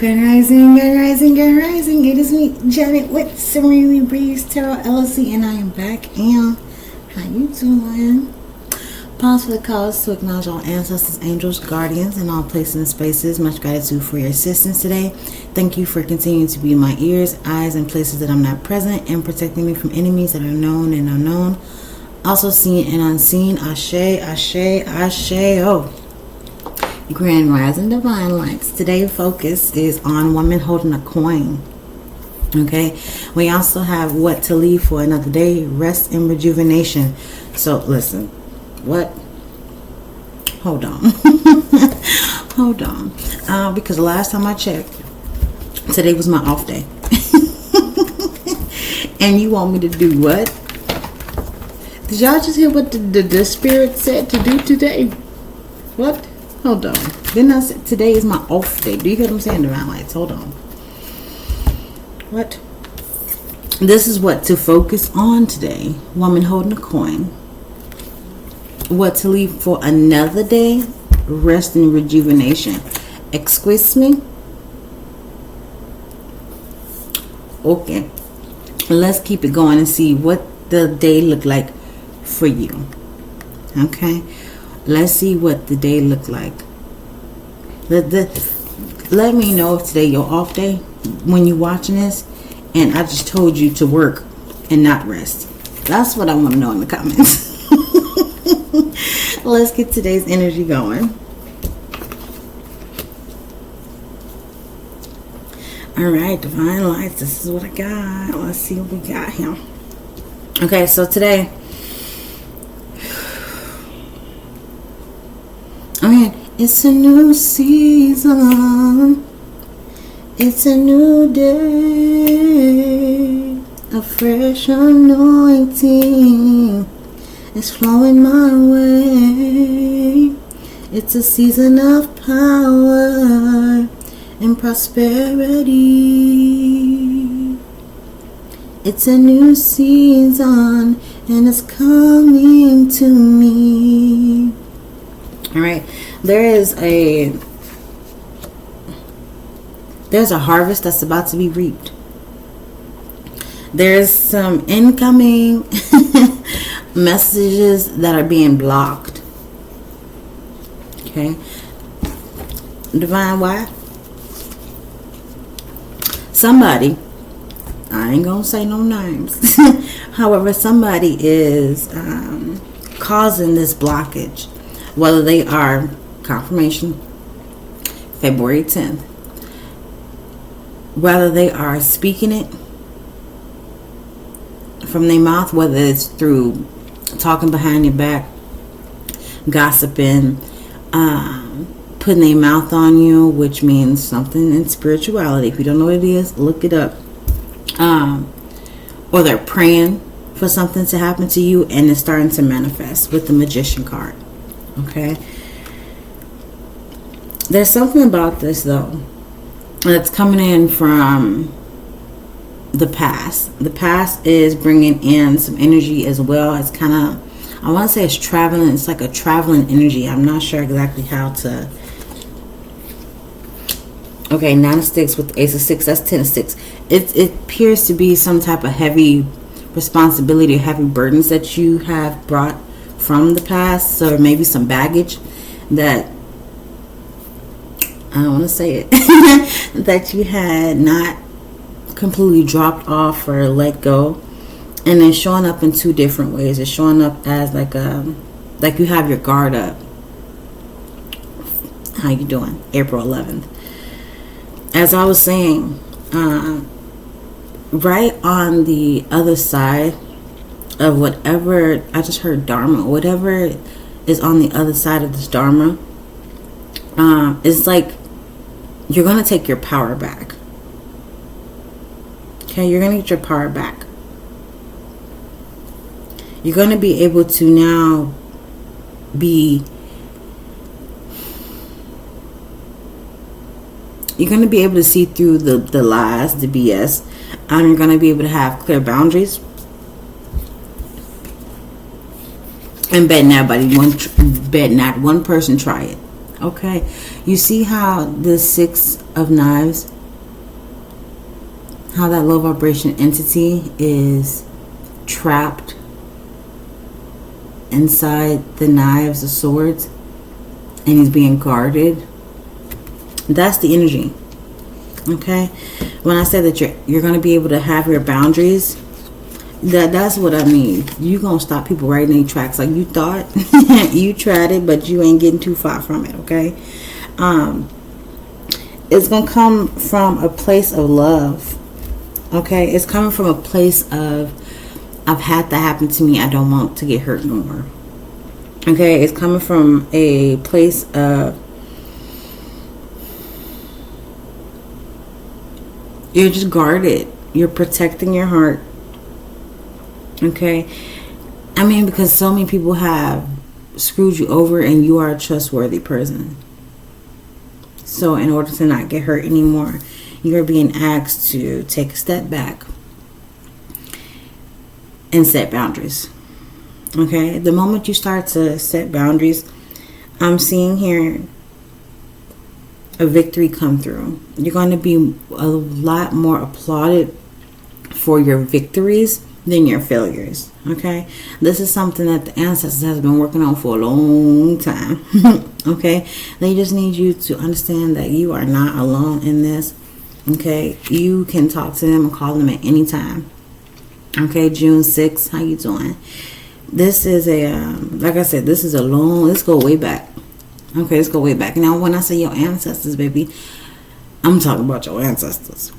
Good rising, good rising, good rising. It is me, Janet, with Serenity Breeze Tarot LLC, and I am back. And how you doing? Pause for the cause to acknowledge all ancestors, angels, guardians, and all places and spaces. Much gratitude for your assistance today. Thank you for continuing to be my ears, eyes, and places that I'm not present, and protecting me from enemies that are known and unknown. Also seen and unseen. Asé Asé Aséo. Grand Rising Divine Lights. Today's focus is on women holding a coin. Okay. We also have what to leave for another day. Rest and rejuvenation. So listen. What? Hold on. Hold on. Because the last time I checked, today was my off day. And you want me to do what? Did y'all just hear what the spirit said to do today? What? Hold on. Then I said today is my off day. Do you hear what I'm saying, Divine Lights? Hold on. What? This is what to focus on today. Woman holding a coin. What to leave for another day. Rest and rejuvenation. Excuse me? Okay. Let's keep it going and see what the day look like for you. Okay. Let's see what the day looked like. Let me know if today your off day when you're watching this, and I just told you to work and not rest. That's what I want to know in the comments. Let's get today's energy going. Alright, Divine Lights, this is what I got. Let's see what we got here. Okay, so today, it's a new season. It's a new day. A fresh anointing is flowing my way. It's a season of power and prosperity. It's a new season and it's coming to me. Alright. There's a harvest that's about to be reaped. There's some incoming messages that are being blocked. Okay. Divine, why? Somebody, I ain't gonna say no names. However, somebody is causing this blockage. Whether they are confirmation February 10th, whether they are speaking it from their mouth, whether it's through talking behind your back, gossiping, putting their mouth on you, which means something in spirituality. If you don't know what it is, look it up. Or they're praying for something to happen to you and it's starting to manifest with the Magician card. Okay. There's something about this though that's coming in from the past. The past is bringing in some energy as well. It's kind of, I want to say it's traveling. It's like a traveling energy. I'm not sure exactly how to. Okay, 9 of Sticks with the Ace of Sticks. That's 10 of Sticks. It appears to be some type of heavy responsibility or heavy burdens that you have brought from the past. So maybe some baggage that, I don't want to say it, that you had not completely dropped off or let go. And then showing up in two different ways. It's showing up as like you have your guard up. How you doing? April 11th. As I was saying, right on the other side of whatever, I just heard Dharma, whatever is on the other side of this Dharma, it's like you're going to take your power back. Okay, you're going to get your power back. You're going to be able to now you're going to be able to see through the lies, the BS. You're going to be able to have clear boundaries. And bet not one person try it. Okay, you see how the 6 of Knives how that low vibration entity is trapped inside the knives, the swords, and he's being guarded. That's the energy. Okay, when I say that you're going to be able to have your boundaries, that's what I mean. You're going to stop people right in their tracks. Like you thought, you tried it, but you ain't getting too far from it. Okay, it's going to come from a place of love. Okay, it's coming from a place of, I've had that happen to me, I don't want to get hurt no more. Okay, it's coming from a place of, you're just guarded. You're protecting your heart. Okay, I mean, because so many people have screwed you over and you are a trustworthy person. So in order to not get hurt anymore, you're being asked to take a step back and set boundaries. Okay, the moment you start to set boundaries, I'm seeing here a victory come through. You're going to be a lot more applauded for your victories than your failures. Okay, this is something that the ancestors has been working on for a long time. Okay, they just need you to understand that you are not alone in this. Okay, you can talk to them and call them at any time. Okay, June 6th, how you doing? This is a like I said, this is a long, let's go way back. Okay, let's go way back. Now when I say your ancestors, baby, I'm talking about your ancestors.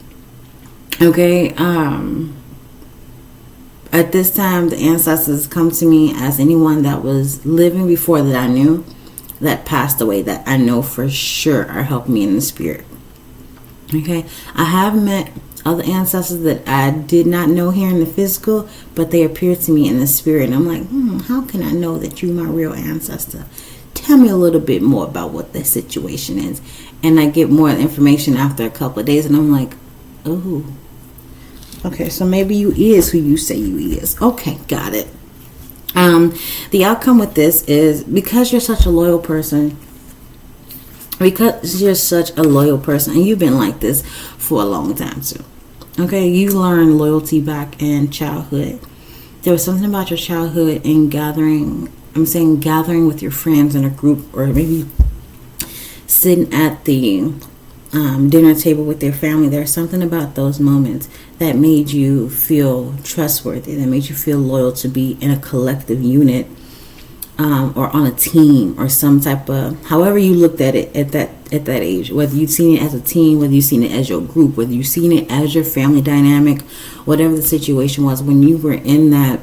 Okay, at this time, the ancestors come to me as anyone that was living before that I knew, that passed away, that I know for sure are helping me in the spirit. Okay, I have met other ancestors that I did not know here in the physical, but they appeared to me in the spirit. And I'm like, how can I know that you're my real ancestor? Tell me a little bit more about what the situation is. And I get more information after a couple of days, and I'm like, oh, okay, so maybe you is who you say you is. Okay, got it. The outcome with this is, because you're such a loyal person, and you've been like this for a long time too. Okay, you learned loyalty back in childhood. There was something about your childhood in gathering with your friends in a group, or maybe sitting at the dinner table with their family. There's something about those moments that made you feel trustworthy, that made you feel loyal to be in a collective unit, or on a team, or some type of, however you looked at it at that age, whether you've seen it as a team, whether you've seen it as your group, whether you've seen it as your family dynamic, whatever the situation was, when you were in that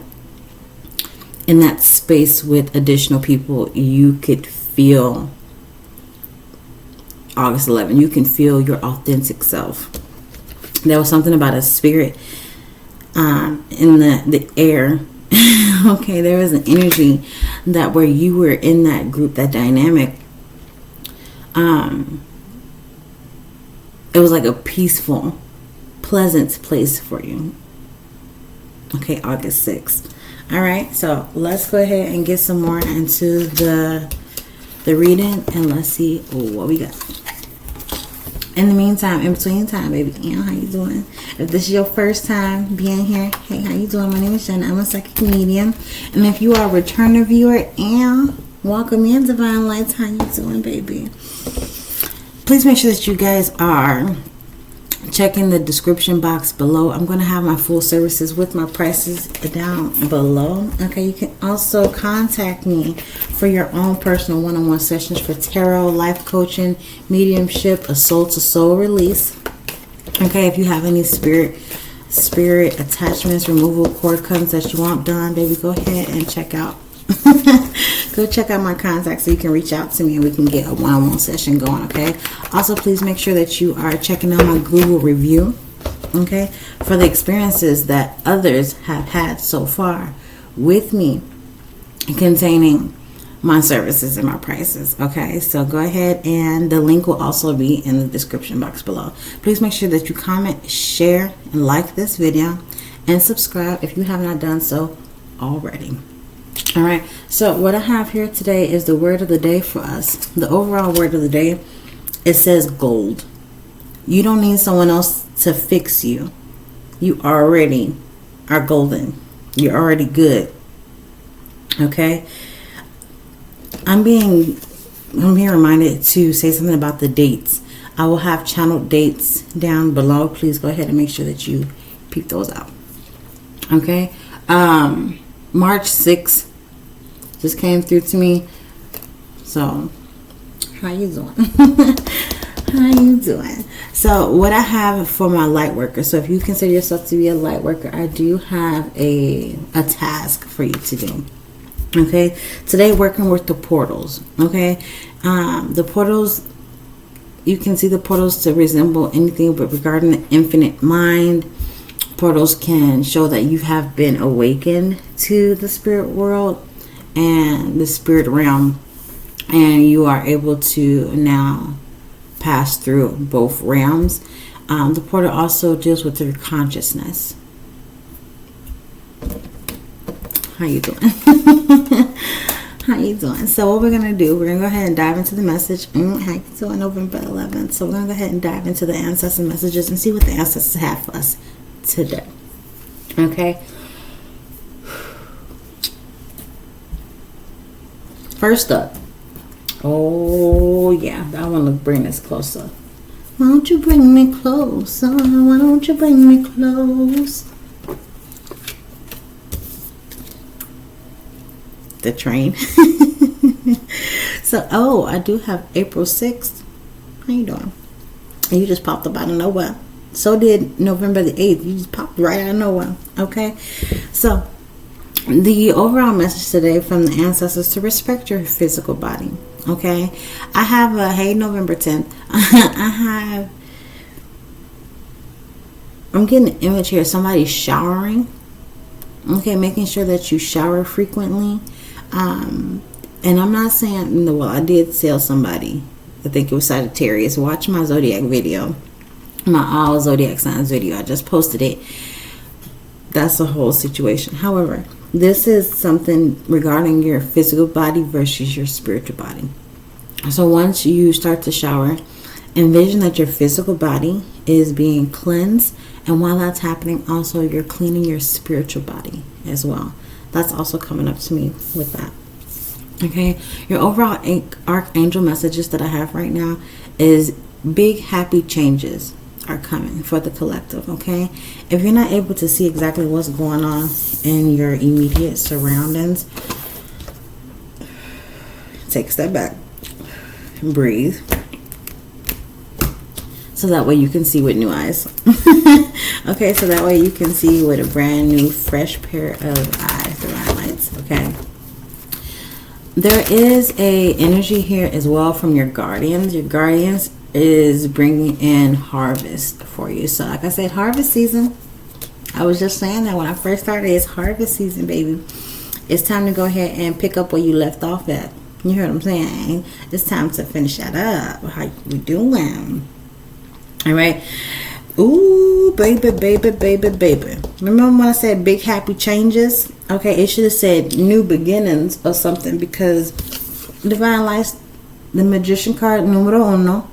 space with additional people, you could feel August 11. You can feel your authentic self. There was something about a spirit in the air. Okay, there was an energy that where you were in that group, that dynamic, it was like a peaceful, pleasant place for you. Okay, August 6th. All right, so let's go ahead and get some more into the reading, and let's see what we got. In the meantime, in between time, baby, how you doing? If this is your first time being here, hey, how you doing? My name is Jenna. I'm a psychic medium, and if you are a returner viewer, welcome in, Divine Lights. How you doing, baby? Please make sure that you guys are checking the description box below. I'm going to have my full services with my prices down below. Okay, you can also contact me for your own personal one-on-one sessions for tarot, life coaching, mediumship, a soul-to-soul release. Okay, if you have any spirit attachments, removal, cord cuttings that you want done, baby, go ahead and check out. Go check out my contacts so you can reach out to me and we can get a one-on-one session going. Okay, also please make sure that you are checking out my Google review, okay, for the experiences that others have had so far with me containing my services and my prices. Okay, so go ahead, and the link will also be in the description box below. Please make sure that you comment, share, and like this video, and subscribe if you have not done so already. All right, so what I have here today is the word of the day for us. The overall word of the day, it says gold. You don't need someone else to fix you. you already are golden. You're already good. Okay? I'm being reminded to say something about the dates. I will have channeled dates down below. Please go ahead and make sure that you peep those out. Okay? March 6th just came through to me. So, how you doing? How you doing? So, what I have for my light worker. So, if you consider yourself to be a light worker, I do have a task for you to do. Okay? Today, working with the portals. Okay? The portals, you can see the portals to resemble anything but regarding the infinite mind. Portals can show that you have been awakened to the spirit world and the spirit realm, and you are able to now pass through both realms. The portal also deals with your consciousness. How you doing? How you doing? So what we're going to do, we're going to go ahead and dive into the message. How you doing? November 11th. So we're going to go ahead and dive into the ancestor messages and see what the ancestors have for us today. Okay? First up. Oh, yeah. I want to bring this closer. Why don't you bring me closer? Why don't you bring me close? The train. So, I do have April 6th. How you doing? And you just popped up out of nowhere. So did November the 8th. You just popped right out of nowhere. Okay? So, the overall message today from the ancestors to respect your physical body. Okay? I have a, hey, November 10th. I'm getting an image here. Somebody's showering. Okay? Making sure that you shower frequently. And I'm not saying, well, I did tell somebody, I think it was Sagittarius, watch my zodiac video, my all zodiac signs video. I just posted it. That's the whole situation. However, this is something regarding your physical body versus your spiritual body. So once you start to shower, envision that your physical body is being cleansed, and while that's happening, also you're cleaning your spiritual body as well. That's also coming up to me with that. Okay, your overall archangel messages that I have right now is big happy changes are coming for the collective. Okay, if you're not able to see exactly what's going on in your immediate surroundings, take a step back and breathe, so that way you can see with new eyes. Okay, so that way you can see with a brand new fresh pair of eyes, the lights. Okay, there is a energy here as well from your guardians. Your guardians is bringing in harvest for you. So like I said, harvest season. I was just saying that when I first started, it's harvest season, baby. It's time to go ahead and pick up where you left off at. You heard what I'm saying? It's time to finish that up. How you doing? All right. Ooh, baby, baby, baby, baby. Remember when I said big happy changes? Okay, it should have said new beginnings or something, because Divine Lights, the Magician card, numero uno.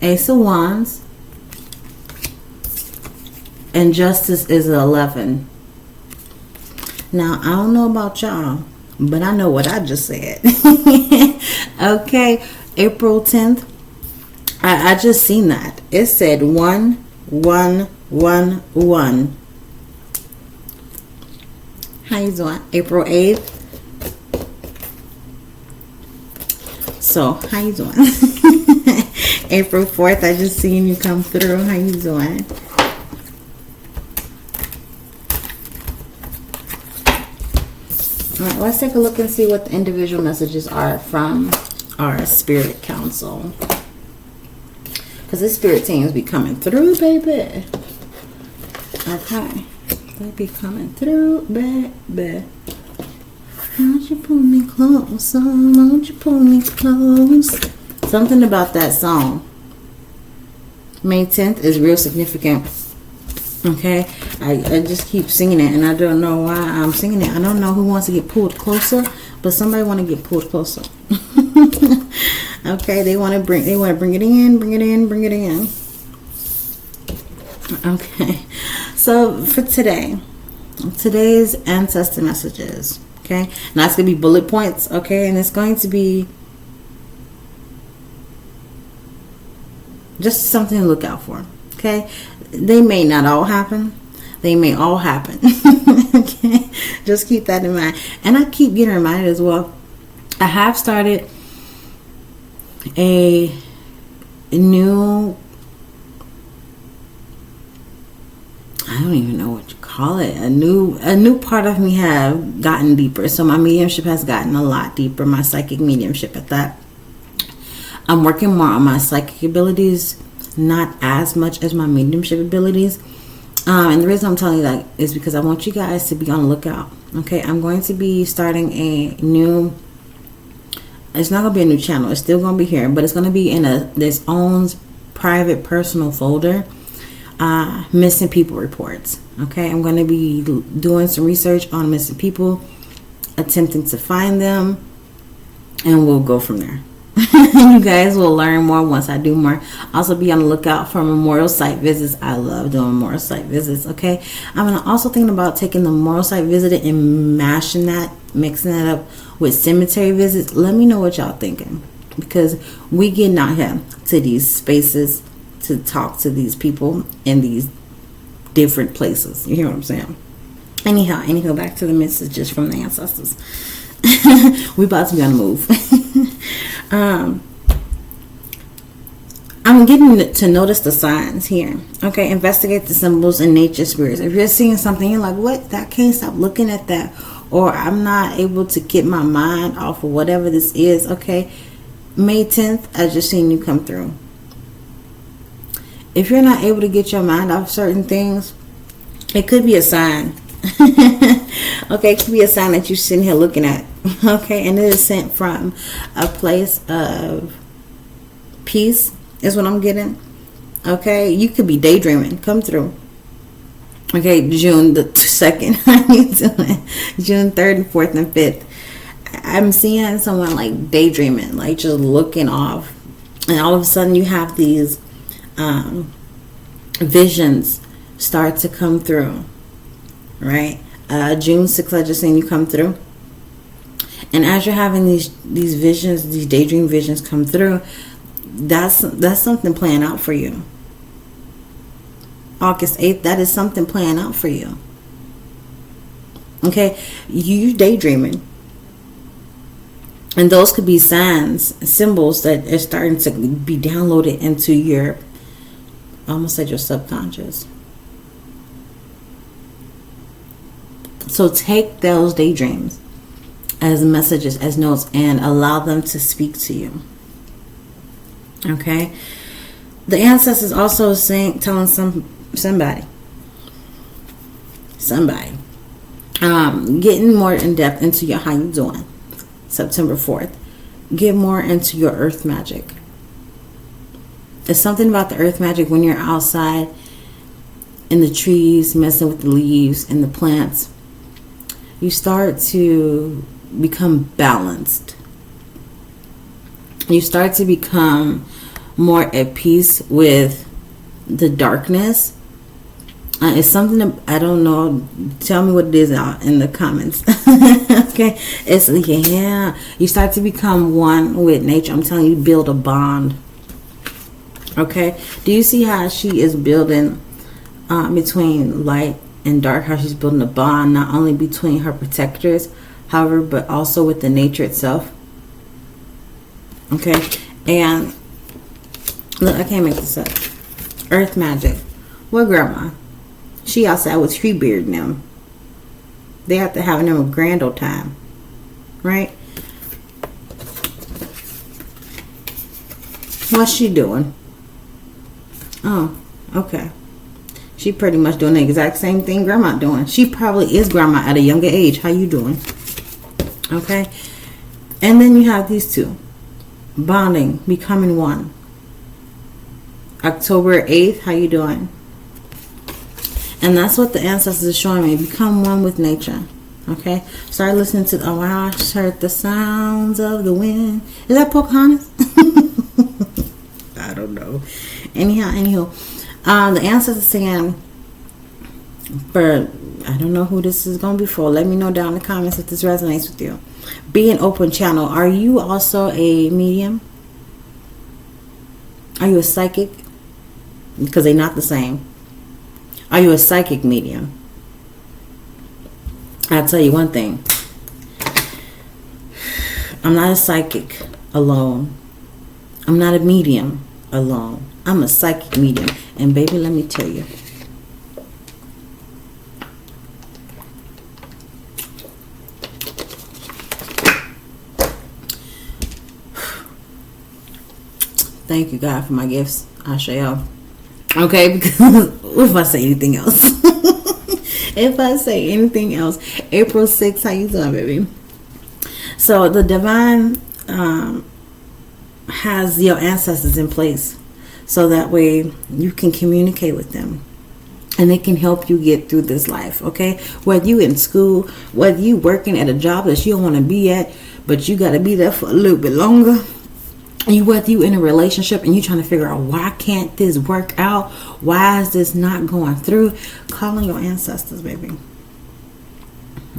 Ace of Wands. And Justice is 11. Now, I don't know about y'all, but I know what I just said. Okay, April 10th. I just seen that. It said 1, 1, 1, 1. How you doing? April 8th. So, how you doing? April 4th, I just seen you come through. How you doing? Alright, let's take a look and see what the individual messages are from our spirit council. Because this spirit teams be coming through, baby. Okay. They be coming through, baby. Won't you pull me close? Won't you pull me close? Something about that song. May 10th is real significant. Okay. I just keep singing it, and I don't know why I'm singing it. I don't know who wants to get pulled closer, but somebody want to get pulled closer. Okay, they want to bring it in, bring it in, bring it in. Okay, so for today's ancestor messages, okay, now it's gonna be bullet points, okay, and it's going to be just something to look out for, okay. They may not all happen, they may all happen. Okay, just keep that in mind. And I keep getting reminded as well, I have started a new, I don't even know what you call it, a new part of me have gotten deeper. So my mediumship has gotten a lot deeper, my psychic mediumship at that. I'm working more on my psychic abilities, not as much as my mediumship abilities. And the reason I'm telling you that is because I want you guys to be on the lookout. Okay, I'm going to be starting a new, it's not going to be a new channel, it's still going to be here, but it's going to be in this own private personal folder, missing people reports. Okay, I'm going to be doing some research on missing people, attempting to find them, and we'll go from there. You guys will learn more once I do more. Also be on the lookout for memorial site visits. I love doing memorial site visits. Okay, I'm also thinking about taking the memorial site visit and mixing that up with cemetery visits. Let me know what y'all thinking, because we getting out here to these spaces to talk to these people in these different places. You hear what I'm saying? Anyhow, back to the messages from the ancestors. We about to be on the move. I'm getting to notice the signs here. Okay, investigate the symbols and nature spirits. If you're seeing something, you're like, what? I can't stop looking at that. Or I'm not able to get my mind off of whatever this is. Okay, May 10th, I just seen you come through. If you're not able to get your mind off certain things, it could be a sign. Okay, it could be a sign that you're sitting here looking at. Okay, and it is sent from a place of peace, is what I'm getting. Okay, you could be daydreaming. Come through. Okay, June the 2nd. How you doing? June 3rd and 4th and 5th. I'm seeing someone like daydreaming, like just looking off, and all of a sudden you have these visions start to come through. Right, June 6th, I just seen you come through. And as you're having these visions, these daydream visions come through, that's something playing out for you. August 8th, that is something playing out for you. Okay, you daydreaming. And those could be signs, symbols that are starting to be downloaded into your, I almost said your subconscious. So take those daydreams as messages, as notes, and allow them to speak to you. Okay? The ancestors also telling somebody, getting more in depth into your how you doing. September 4th. Get more into your earth magic. There's something about the earth magic when you're outside in the trees, messing with the leaves and the plants. You start to become balanced. You start to become more at peace with the darkness. It's something that, I don't know. Tell me what it is out in the comments. Okay, it's yeah. You start to become one with nature. I'm telling you, build a bond. Okay, do you see how she is building between light and dark? How she's building a bond not only between her protectors, however, but also with the nature itself. Okay, and look, I can't make this up. Earth magic. What grandma? She outside with Treebeard and them. They have to have them a grand old time, right? What's she doing? Oh, okay. She pretty much doing the exact same thing grandma doing. She probably is grandma at a younger age. How you doing? Okay. And then you have these two. Bonding, becoming one. October 8th, how you doing? And that's what the ancestors are showing me. Become one with nature. Okay? Start listening to, oh, I heard the sounds of the wind. Is that Pocahontas? I don't know. Anyhow. The ancestors saying, for, I don't know who this is going to be for. Let me know down in the comments if this resonates with you. Be an open channel. Are you also a medium? Are you a psychic? Because they're not the same. Are you a psychic medium? I'll tell you one thing. I'm not a psychic alone. I'm not a medium alone. I'm a psychic medium. And baby, let me tell you. Thank you, God, for my gifts. Asé. Okay, because if I say anything else. If I say anything else. April 6th, how you doing, baby? So the divine has your ancestors in place. So that way you can communicate with them. And they can help you get through this life, okay? Whether you in school, whether you working at a job that you don't want to be at, but you got to be there for a little bit longer. Whether you in a relationship and you trying to figure out, why can't this work out? Why is this not going through? Call on your ancestors, baby.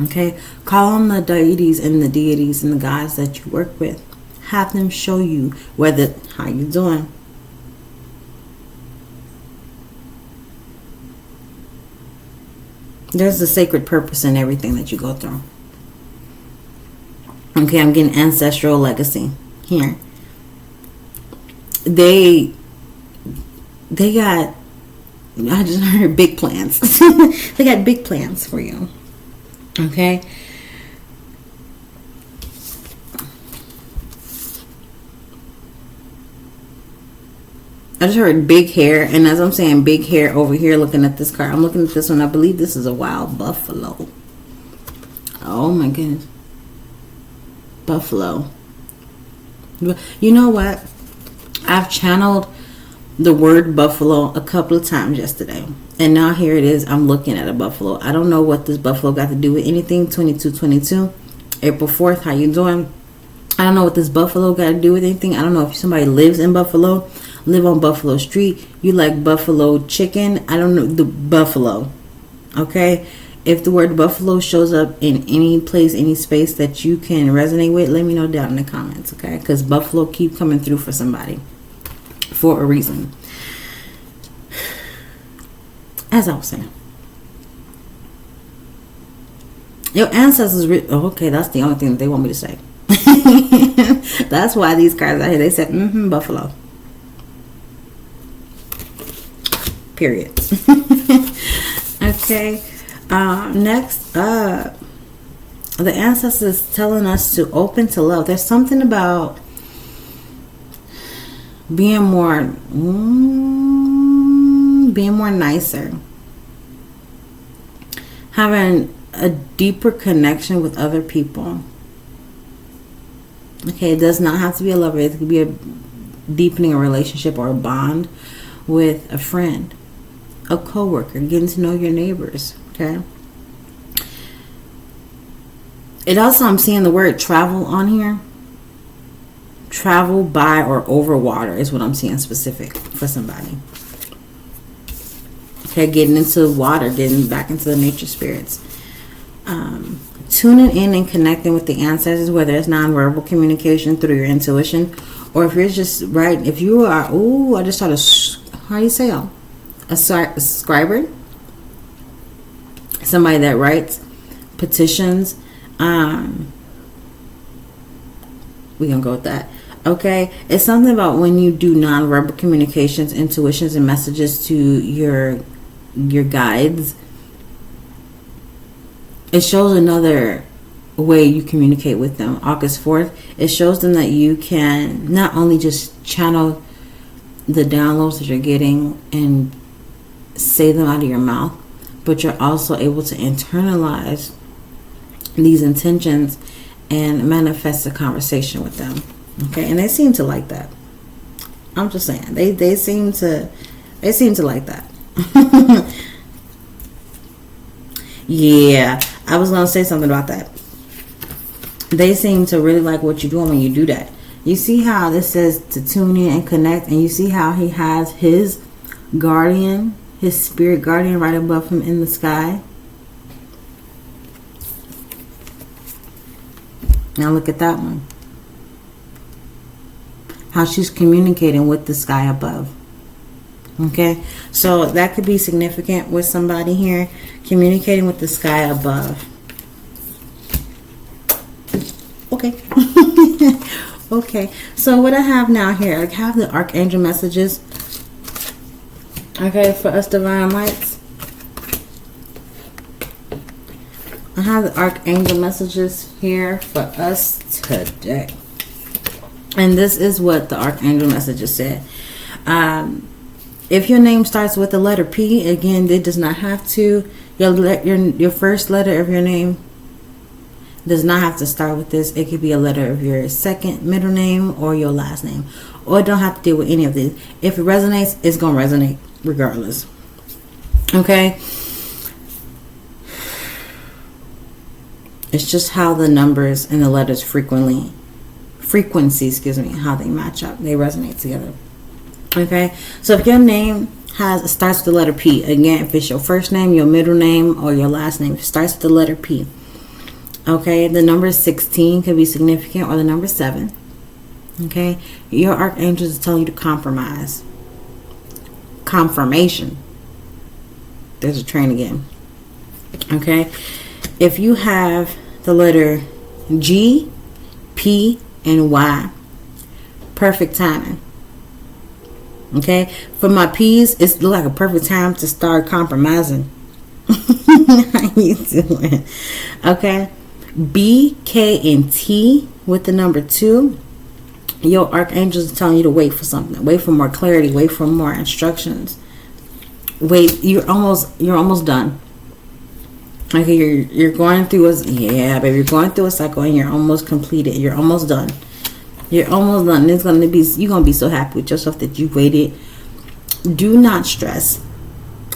Okay? Call on the deities and the guys that you work with. Have them show you how you doing. There's a sacred purpose in everything that you go through. Okay, I'm getting ancestral legacy here. They got, I just heard big plans. They got big plans for you. Okay? I just heard big hair, and as I'm saying big hair over here looking at this card, I'm looking at this one. I believe this is a wild buffalo. Oh my goodness. Buffalo. You know what? I've channeled the word buffalo a couple of times yesterday. And now here it is. I'm looking at a buffalo. I don't know what this buffalo got to do with anything. 2222. April 4th. How you doing? I don't know what this buffalo got to do with anything. I don't know if somebody lives in Buffalo. Live on Buffalo Street. You like buffalo chicken. I don't know. The buffalo. Okay? If the word buffalo shows up in any place, any space that you can resonate with, let me know down in the comments, okay? Because buffalo keep coming through for somebody for a reason. As I was saying, your ancestors. Okay, that's the only thing that they want me to say. That's why these cards out here, they said, buffalo. Period. Okay. Next up, the ancestors telling us to open to love. There's something about being more nicer, having a deeper connection with other people. Okay, it does not have to be a lover. It could be a deepening a relationship or a bond with a friend, a coworker, getting to know your neighbors. Okay. It also, I'm seeing the word travel on here. Travel by or over water is what I'm seeing specific for somebody. Okay, getting into water, getting back into the nature spirits. Tuning in and connecting with the ancestors, whether it's nonverbal communication through your intuition, or if you're just writing. If you are, I just saw how do you say a scriber? Somebody that writes petitions. We're gonna go with that. Okay, it's something about when you do nonverbal communications, intuitions, and messages to your guides. It shows another way you communicate with them. August 4th, it shows them that you can not only just channel the downloads that you're getting and say them out of your mouth, but you're also able to internalize these intentions and manifest a conversation with them. Okay, and they seem to like that. I'm just saying, they seem to like that. Yeah, I was gonna say something about that. They seem to really like what you're doing when you do that. You see how this says to tune in and connect, and you see how he has his guardian, his spirit guardian right above him in the sky. Now look at that one. How she's communicating with the sky above. Okay, so that could be significant with somebody here, communicating with the sky above. Okay. Okay, so what I have now here, I have the archangel messages. Okay, for us divine lights, I have the archangel messages here for us today. And this is what the archangel messages said. If your name starts with the letter P, again, it does not have to. Your first letter of your name does not have to start with this. It could be a letter of your second middle name or your last name, or it don't have to deal with any of these. If it resonates, it's gonna resonate regardless. Okay. It's just how the numbers and the letters frequency, how they match up. They resonate together. Okay, so if your name starts with the letter P, again, if it's your first name, your middle name, or your last name, it starts with the letter P. Okay, the number 16 could be significant, or the number 7. Okay, your archangels are telling you to compromise. Confirmation. There's a train again. Okay, if you have the letter G, P, and Y, perfect timing. Okay, for my P's, it's like a perfect time to start compromising. How you doing? Okay, B, K, and T with the number 2. Your archangels are telling you to wait for something. Wait for more clarity. Wait for more instructions. Wait, you're almost done. Okay, you're going through you're going through a cycle and you're almost completed. You're almost done. You're almost done. You're gonna be so happy with yourself that you waited. Do not stress.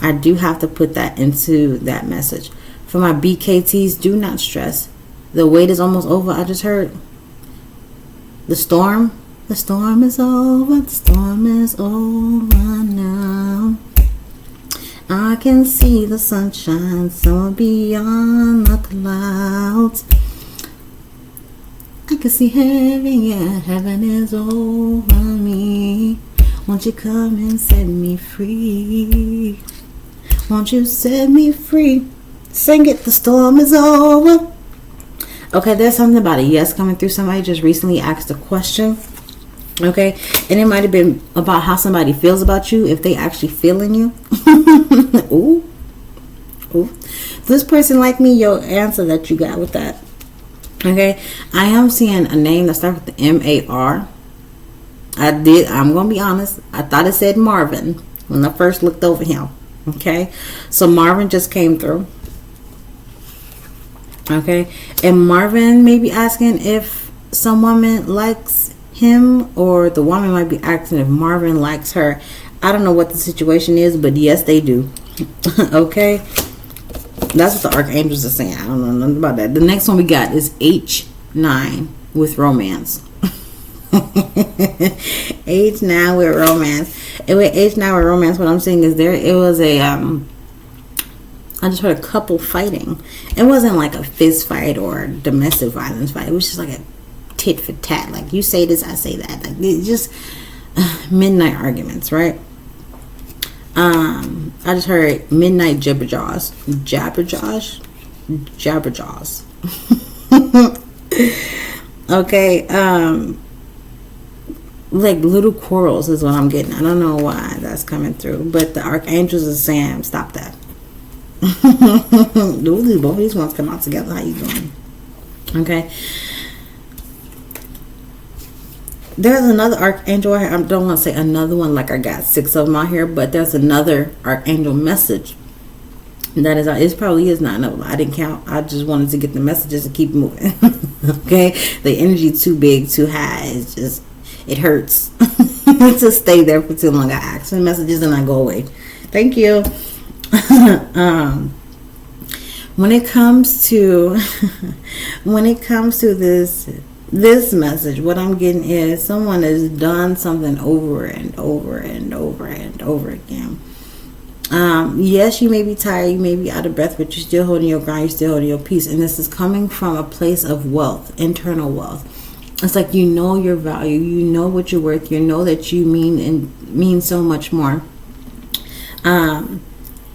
I do have to put that into that message. For my BKTs, do not stress. The wait is almost over. I just heard the storm. The storm is over. The storm is over now. I can see the sunshine somewhere beyond the clouds. I can see heaven, yeah, heaven is over me. Won't you come and set me free? Won't you set me free? Sing it, the storm is over. Okay, there's something about a yes coming through. Somebody just recently asked a question. Okay, and it might have been about how somebody feels about you, if they actually feeling you. Ooh. This person like me, your answer that you got with that. Okay, I am seeing a name that starts with the M-A-R. I'm gonna be honest, I thought it said Marvin when I first looked over him. Okay, so Marvin just came through. Okay, and Marvin may be asking if some woman likes him, or the woman might be asking if Marvin likes her. I don't know what the situation is, but yes, they do. Okay, that's what the archangels are saying. I don't know nothing about that. The next one we got is H9 with romance. H9 with romance. And with H9 with romance, what I'm saying is it was a I just heard a couple fighting. It wasn't like a fist fight or domestic violence fight. It was just like a tit for tat. Like, you say this, I say that. Like, it's just midnight arguments, right? I just heard midnight jabberjaws. Jabberjaws. Okay, like little quarrels is what I'm getting. I don't know why that's coming through, but the archangels are saying stop that. Both of these ones come out together. How you doing? Okay, there's another archangel. I don't want to say another one like I got 6 of them out here, but there's another archangel message that is, it probably is not enough. I didn't count. I just wanted to get the messages and keep moving. Okay, the energy too big, too high. It's just, it hurts to stay there for too long. I ask for messages and I go away. Thank you. When it comes to this this message, what I'm getting is someone has done something over and over and over and over again. Yes, you may be tired, you may be out of breath, but you're still holding your ground, you're still holding your peace. And this is coming from a place of wealth, internal wealth. It's like you know your value, you know what you're worth, you know that you mean so much more. And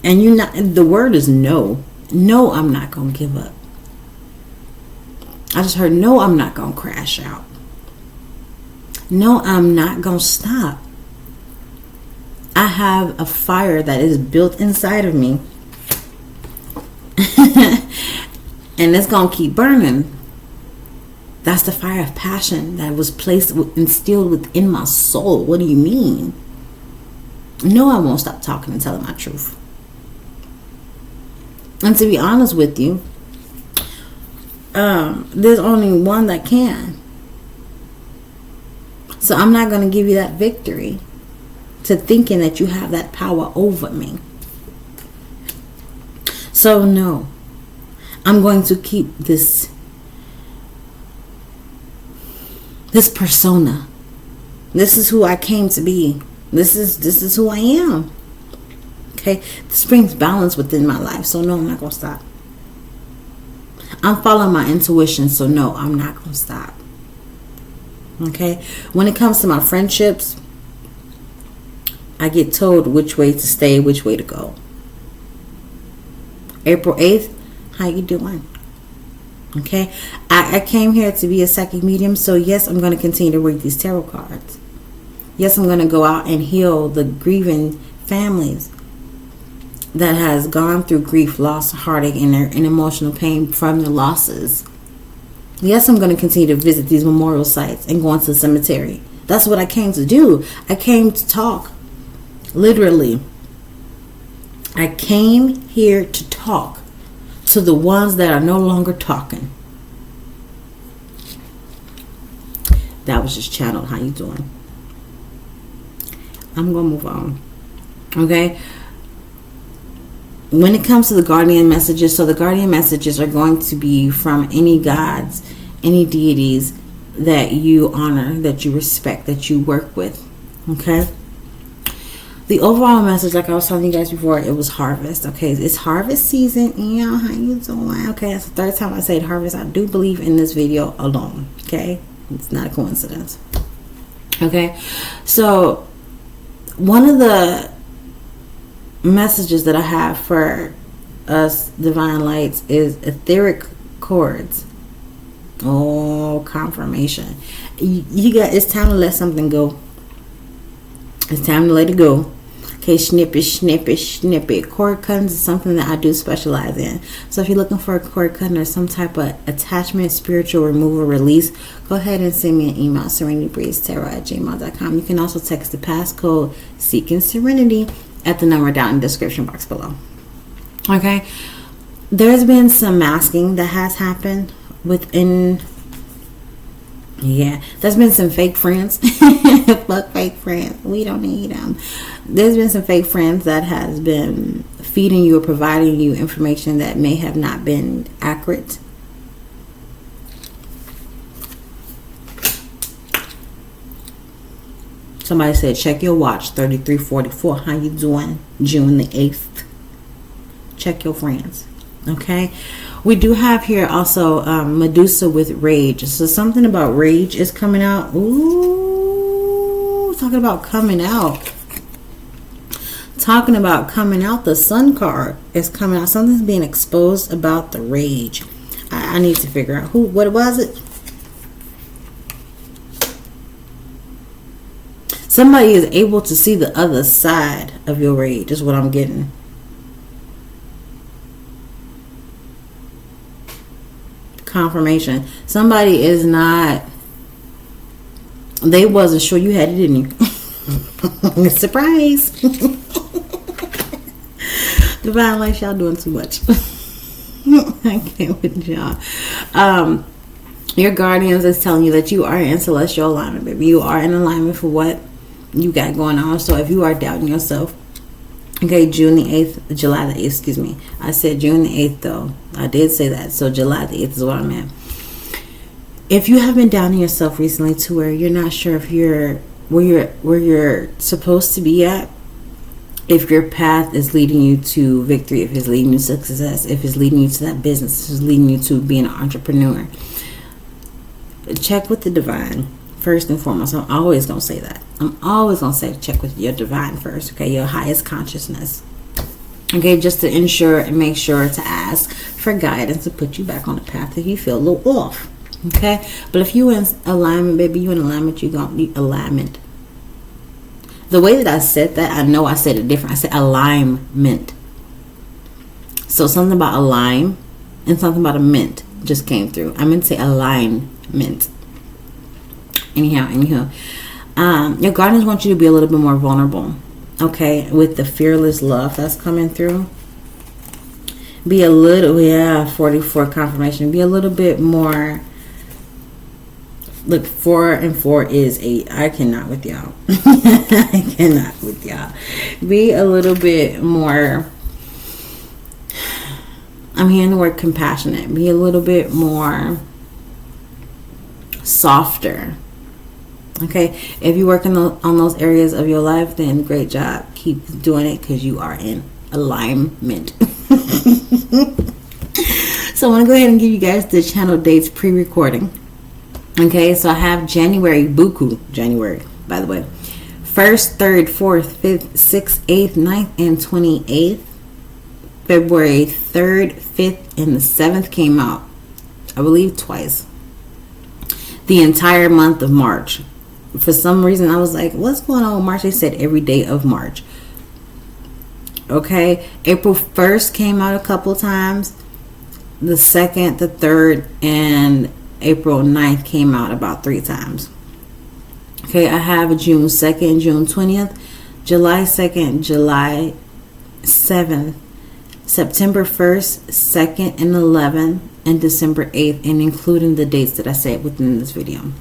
you're not, the word is no. No, I'm not going to give up. I just heard, no, I'm not going to crash out. No, I'm not going to stop. I have a fire that is built inside of me. And it's going to keep burning. That's the fire of passion that was instilled within my soul. What do you mean? No, I won't stop talking and telling my truth. And to be honest with you, there's only one that can. So I'm not going to give you that victory to thinking that you have that power over me. So no, I'm going to keep this persona. This is who I came to be. This is who I am. Okay, this brings balance within my life. So no, I'm not going to stop. I'm following my intuition. So no, I'm not going to stop. Okay, when it comes to my friendships, I get told which way to stay, which way to go. April 8th, how you doing? Okay, I came here to be a psychic medium. So yes, I'm going to continue to read these tarot cards. Yes, I'm going to go out and heal the grieving families that has gone through grief, loss, heartache, and emotional pain from the losses. Yes, I'm going to continue to visit these memorial sites and go into the cemetery. That's what I came to do. I came to talk. Literally. I came here to talk to the ones that are no longer talking. That was just channeled. How you doing? I'm going to move on. Okay? When it comes to the guardian messages, so the guardian messages are going to be from any gods, any deities that you honor, that you respect, that you work with. Okay? The overall message, like I was telling you guys before, it was harvest. Okay? It's harvest season. Yeah, how you doing? Okay, that's the third time I said harvest. I do believe in this video alone. Okay? It's not a coincidence. Okay? So, one of the messages that I have for us divine lights is etheric chords. Oh, confirmation. You got, it's time to let something go. It's time to let it go. Okay, snip it, snip it, snip it. Cord cutting is something that I do specialize in. So if you're looking for a cord cutting or some type of attachment, spiritual removal, release, go ahead and send me an email, serenitybreezetarot@gmail.com. You can also text the passcode Seeking Serenity at the number down in the description box below. Okay, there's been some masking that has happened within. Yeah, there's been some fake friends. Fuck fake friends. We don't need them. There's been some fake friends that has been feeding you or providing you information that may have not been accurate. Somebody said, check your watch, 3344. How you doing? June the 8th. Check your friends. Okay. We do have here also Medusa with rage. So something about rage is coming out. Ooh, talking about coming out. Talking about coming out. The Sun card is coming out. Something's being exposed about the rage. I need to figure out what was it? Somebody is able to see the other side of your rage is what I'm getting. Confirmation. Somebody is not, they wasn't sure you had it in you. Surprise. Divine life, y'all doing too much. I can't with y'all. Your guardians is telling you that you are in celestial alignment, baby. You are in alignment for what you got going on. So if you are doubting yourself, okay, June the 8th, July the 8th, excuse me. I said June the 8th though. I did say that. So July the 8th is what I meant. if you have been down on yourself recently to where you're not sure if you're where you're supposed to be at, if your path is leading you to victory, if it's leading you to success, if it's leading you to that business, if it's leading you to being an entrepreneur, check with the divine first and foremost. I'm always going to say that. I'm always going to say check with your divine first, okay? Your highest consciousness. Okay, just to ensure and make sure to ask for guidance to put you back on the path if you feel a little off. Okay, but if you in alignment, baby, you in alignment, you gonna need alignment. The way that I said that, I know I said it different. I said alignment. So something about align and something about a mint just came through. I meant to say alignment. Anyhow, your guardians want you to be a little bit more vulnerable. Okay, with the fearless love that's coming through. Be a little, 44 confirmation. Be a little bit more. Look, 4 and 4 is 8. I cannot with y'all. I cannot with y'all. Be a little bit more. I'm hearing the word compassionate. Be a little bit more softer. Okay, if you're working on those areas of your life, then great job. Keep doing it because you are in alignment. So I want to go ahead and give you guys the channel dates pre-recording. Okay, so I have January, buku January, by the way. 1st, 3rd, 4th, 5th, 6th, 8th, 9th, and 28th. February 3rd, 5th, and the 7th came out, I believe, twice. The entire month of March. For some reason, I was like, what's going on with March? They said every day of March. Okay, April 1st came out a couple times. The 2nd, the 3rd, and April 9th came out about 3 times. Okay, I have June 2nd, June 20th, July 2nd, July 7th, September 1st, 2nd, and 11th, and December 8th, and including the dates that I said within this video.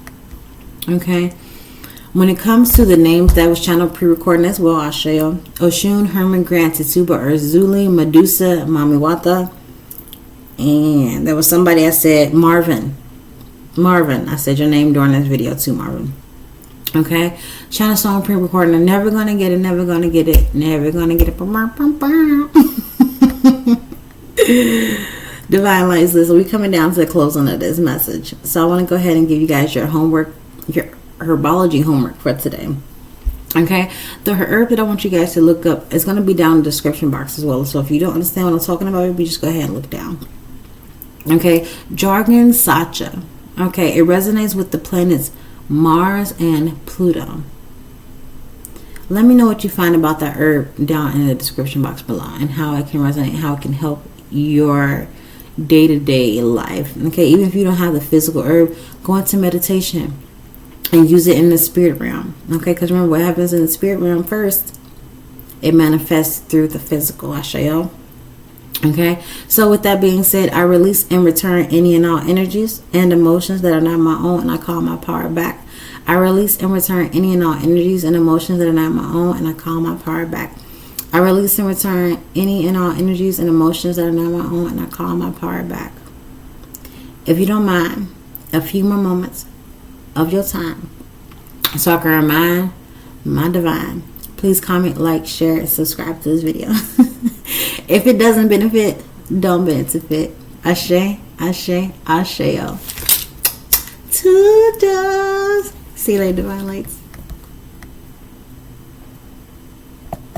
Okay, when it comes to the names that was channel pre-recording as well, Asé, Oshun, Herman, Grant, Tituba, Urzuli, Medusa, Mamiwata, and there was somebody I said Marvin. I said your name during this video too, Marvin. Okay, channel song pre-recording. I'm never gonna get it. Never gonna get it. Never gonna get it. Divine lights. Listen, we coming down to the closing of this message, so I want to go ahead and give you guys your homework, your herbology homework for today. Okay, the herb that I want you guys to look up is going to be down in the description box as well. So if you don't understand what I'm talking about, you just go ahead and look down. Okay, Jargon Sacha. Okay, it resonates with the planets Mars and Pluto. Let me know what you find about that herb down in the description box below and how it can resonate, how it can help your day-to-day life. Okay, even if you don't have the physical herb, go into meditation and use it in the spirit realm. Okay, because remember what happens in the spirit realm first, it manifests through the physical. Asé. Okay, so with that being said, I release and return any and all energies and emotions that are not my own, and I call my power back. I release and return any and all energies and emotions that are not my own, and I call my power back. I release and return any and all energies and emotions that are not my own, and I call my power back. If you don't mind, a few more moments of your time so I can remind my divine, please comment, like, share, and subscribe to this video. If it doesn't benefit, don't benefit. Asé, Asé, Aséo. Toodles. See you later, divine lights.